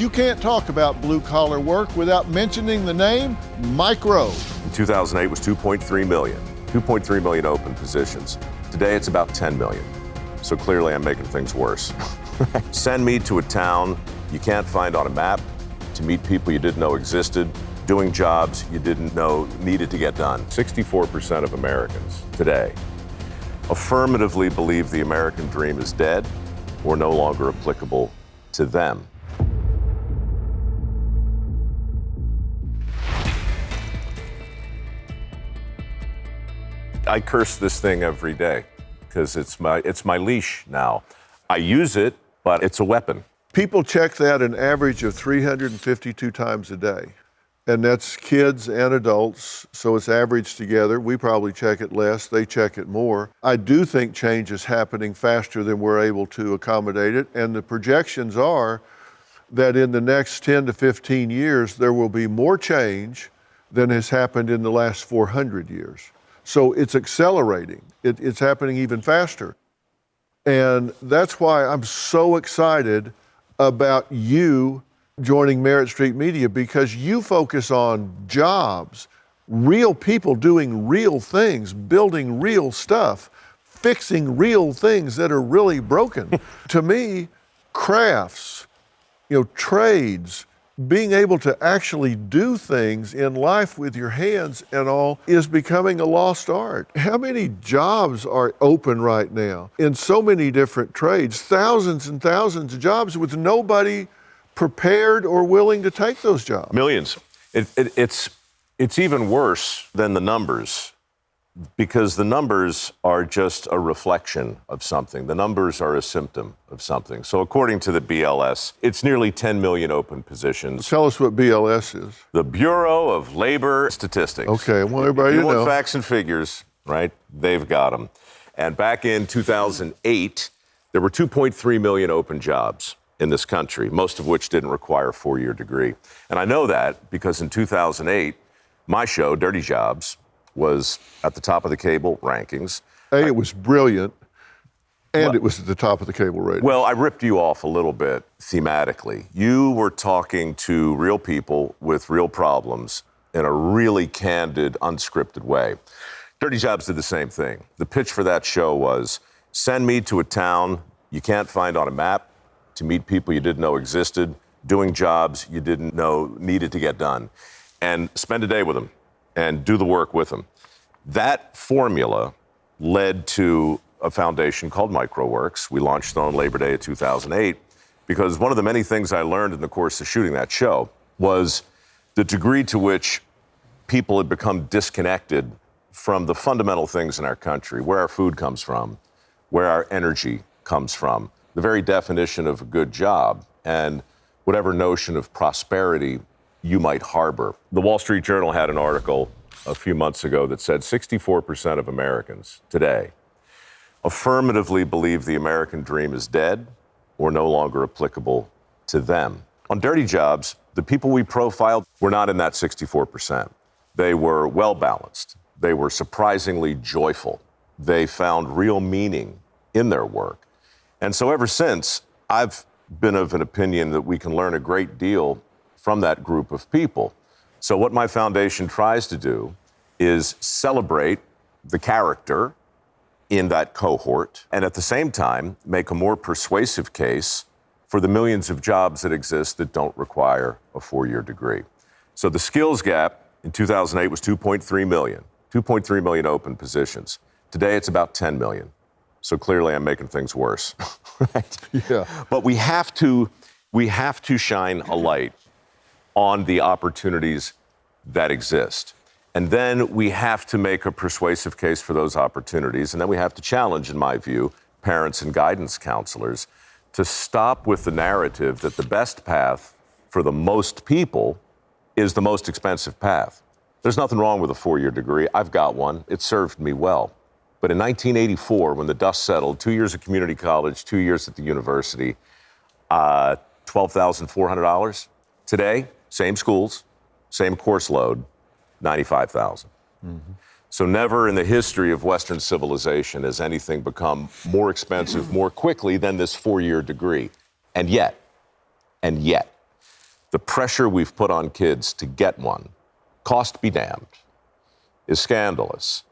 you can't talk about blue-collar work without mentioning the name Mike Rowe. In 2008 was 2.3 million. 2.3 million open positions. Today it's about 10 million. So clearly I'm making things worse. Send me to a town you can't find on a map, to meet people you didn't know existed, doing jobs you didn't know needed to get done. 64% of Americans today affirmatively believe the American dream is dead or no longer applicable to them. I curse this thing every day because it's my leash now. I use it, but it's a weapon. People check that an average of 352 times a day. And that's kids and adults, so it's averaged together. We probably check it less, they check it more. I do think change is happening faster than we're able to accommodate it, and the projections are that in the next 10 to 15 years, there will be more change than has happened in the last 400 years. So it's accelerating. It's happening even faster. And that's why I'm so excited about you joining Merit Street Media, because you focus on jobs, real people doing real things, building real stuff, fixing real things that are really broken. To me, crafts, trades, being able to actually do things in life with your hands and all is becoming a lost art. How many jobs are open right now in so many different trades? Thousands and thousands of jobs with nobody prepared or willing to take those jobs. Millions. It's even worse than the numbers, because the numbers are just a reflection of something. The numbers are a symptom of something. So according to the BLS, it's nearly 10 million open positions. Tell us what BLS is. The Bureau of Labor Statistics. Okay, well, everybody you know. want facts and figures, right? They've got them. And back in 2008, there were 2.3 million open jobs in this country, most of which didn't require a four-year degree. And I know that because in 2008, my show, Dirty Jobs, was at the top of the cable rankings. Hey, it was brilliant, and it was at the top of the cable rating. Well, I ripped you off a little bit thematically. You were talking to real people with real problems in a really candid, unscripted way. Dirty Jobs did the same thing. The pitch for that show was, send me to a town you can't find on a map, to meet people you didn't know existed, doing jobs you didn't know needed to get done, and spend a day with them and do the work with them. That formula led to a foundation called Mike Rowe Works. We launched on Labor Day of 2008 because one of the many things I learned in the course of shooting that show was the degree to which people had become disconnected from the fundamental things in our country, where our food comes from, where our energy comes from, the very definition of a good job, and whatever notion of prosperity you might harbor. The Wall Street Journal had an article a few months ago that said 64% of Americans today affirmatively believe the American dream is dead or no longer applicable to them. On Dirty Jobs, the people we profiled were not in that 64%. They were well-balanced. They were surprisingly joyful. They found real meaning in their work. And so ever since, I've been of an opinion that we can learn a great deal from that group of people. So what my foundation tries to do is celebrate the character in that cohort and at the same time make a more persuasive case for the millions of jobs that exist that don't require a four-year degree. So the skills gap in 2008 was 2.3 million, 2.3 million open positions. Today it's about 10 million. So clearly I'm making things worse, right? Yeah. But we have to shine a light on the opportunities that exist. And then we have to make a persuasive case for those opportunities. And then we have to challenge, in my view, parents and guidance counselors to stop with the narrative that the best path for the most people is the most expensive path. There's nothing wrong with a four-year degree. I've got one. It served me well. But in 1984, when the dust settled, 2 years of community college, 2 years at the university, $12,400. Today, same schools, same course load, $95,000. Mm-hmm. So never in the history of Western civilization has anything become more expensive more quickly than this four-year degree. And yet, the pressure we've put on kids to get one, cost be damned, is scandalous.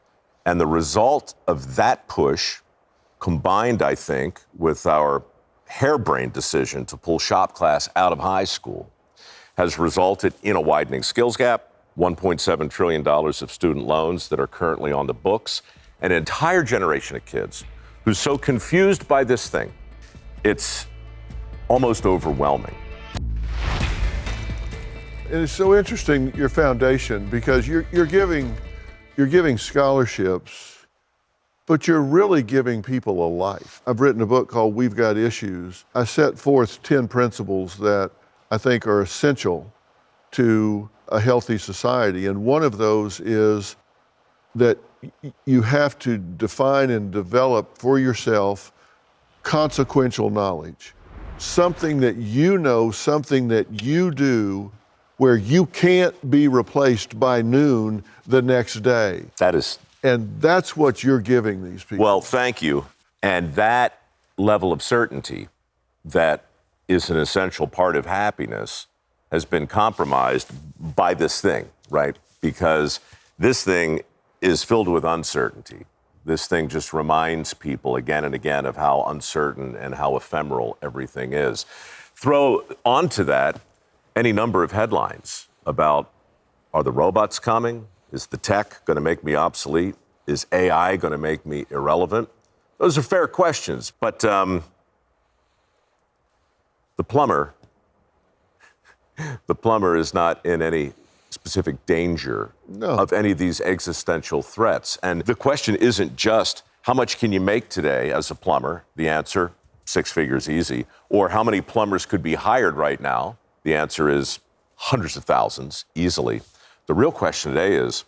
And the result of that push, combined, I think, with our harebrained decision to pull shop class out of high school, has resulted in a widening skills gap, $1.7 trillion of student loans that are currently on the books, an entire generation of kids who's so confused by this thing, it's almost overwhelming. And it's so interesting, your foundation, because you're giving scholarships, but you're really giving people a life. I've written a book called We've Got Issues. I set forth 10 principles that I think are essential to a healthy society. And one of those is that you have to define and develop for yourself consequential knowledge. Something that you know, something that you do where you can't be replaced by noon the next day. And that's what you're giving these people. Well, thank you. And that level of certainty that is an essential part of happiness has been compromised by this thing, right? Because this thing is filled with uncertainty. This thing just reminds people again and again of how uncertain and how ephemeral everything is. Throw onto that any number of headlines about, are the robots coming? Is the tech going to make me obsolete? Is AI going to make me irrelevant? Those are fair questions, but the plumber is not in any specific danger of any of these existential threats. And the question isn't just, how much can you make today as a plumber? The answer, 6 figures easy. Or how many plumbers could be hired right now? The answer is hundreds of thousands, easily. The real question today is,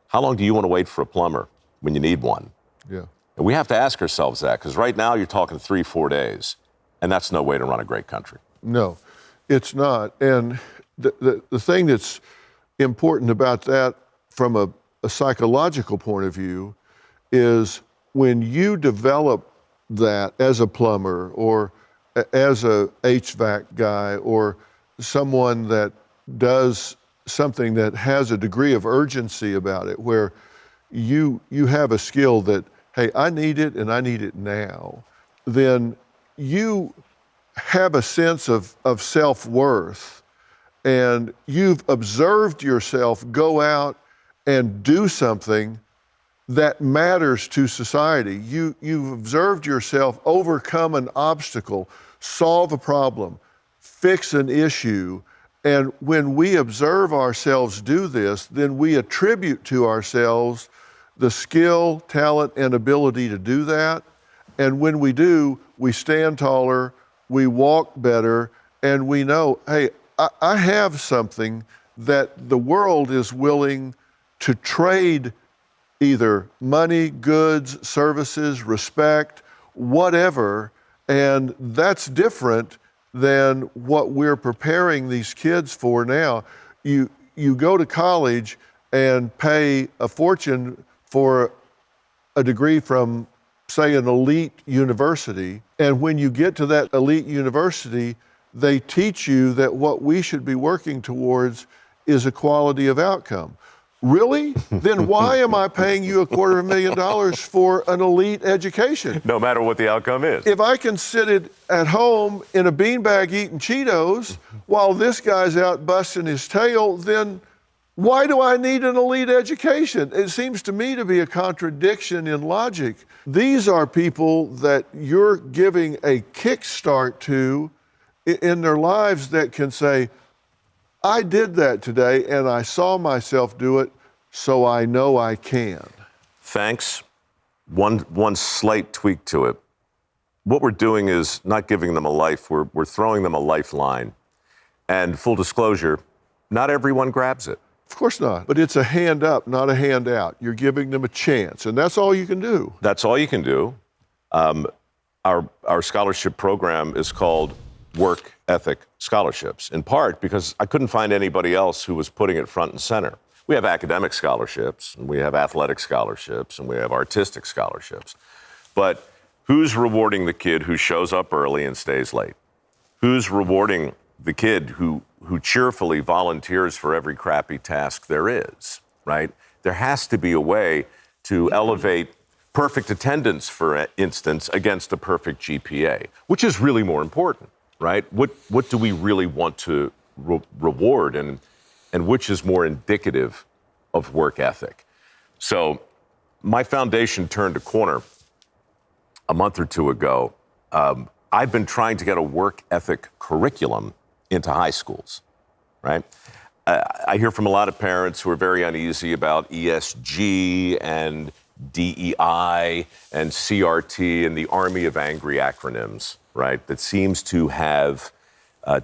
how long do you want to wait for a plumber when you need one? Yeah. And we have to ask ourselves that, because right now you're talking 3-4 days, and that's no way to run a great country. No, it's not. And the thing that's important about that from a psychological point of view is when you develop that as a plumber or as a HVAC guy or someone that does something that has a degree of urgency about it, where you have a skill that, hey, I need it and I need it now, then you have a sense of self-worth, and you've observed yourself go out and do something that matters to society. You've observed yourself overcome an obstacle, solve a problem, fix an issue. And when we observe ourselves do this, then we attribute to ourselves the skill, talent, and ability to do that. And when we do, we stand taller, we walk better, and we know, hey, I have something that the world is willing to trade either money, goods, services, respect, whatever, and that's different than what we're preparing these kids for now. You go to college and pay a fortune for a degree from, say, an elite university, and when you get to that elite university, they teach you that what we should be working towards is equality of outcome. Really? Then why am I paying you $250,000 for an elite education? No matter what the outcome is. If I can sit at home in a beanbag eating Cheetos while this guy's out busting his tail, then why do I need an elite education? It seems to me to be a contradiction in logic. These are people that you're giving a kickstart to in their lives that can say, I did that today and I saw myself do it, so I know I can. Thanks. One slight tweak to it. What we're doing is not giving them a life, we're throwing them a lifeline. And full disclosure, not everyone grabs it. Of course not, but it's a hand up, not a hand out. You're giving them a chance, and that's all you can do. That's all you can do. Our scholarship program is called Work Ethic Scholarships, in part because I couldn't find anybody else who was putting it front and center. We have academic scholarships, and we have athletic scholarships, and we have artistic scholarships. But who's rewarding the kid who shows up early and stays late? Who's rewarding the kid who who cheerfully volunteers for every crappy task there is, right? There has to be a way to elevate perfect attendance, for instance, against a perfect GPA, which is really more important, right? What do we really want to reward, and which is more indicative of work ethic? So my foundation turned a corner a month or two ago. I've been trying to get a work ethic curriculum into high schools, right? I hear from a lot of parents who are very uneasy about ESG and DEI and CRT and the army of angry acronyms, right, that seems to have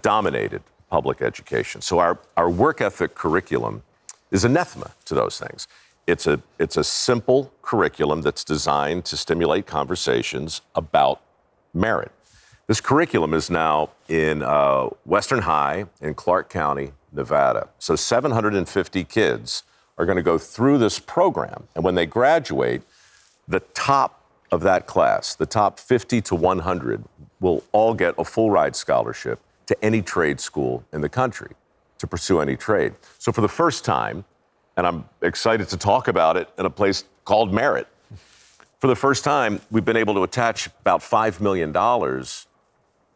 dominated public education. So our work ethic curriculum is anathema to those things. It's a simple curriculum that's designed to stimulate conversations about merit. This curriculum is now in Western High in Clark County, Nevada. So 750 kids are going to go through this program. And when they graduate, the top of that class, the top 50 to 100, will all get a full ride scholarship to any trade school in the country to pursue any trade. So for the first time, and I'm excited to talk about it in a place called Merit, for the first time, we've been able to attach about $5 million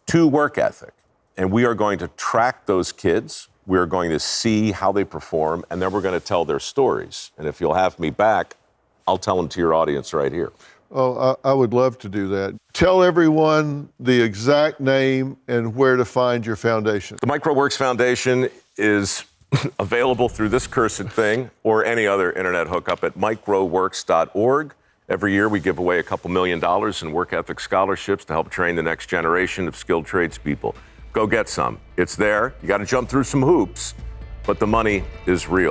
to work ethic. And we are going to track those kids. We are going to see how they perform, and then we're going to tell their stories. And if you'll have me back, I'll tell them to your audience right here. Oh, I would love to do that. Tell everyone the exact name and where to find your foundation. The Mike Rowe Works Foundation is available through this cursed thing or any other internet hookup at mikeroweworks.org. Every year we give away a couple $1 million in work ethic scholarships to help train the next generation of skilled tradespeople. Go get some. It's there. You got to jump through some hoops, but the money is real.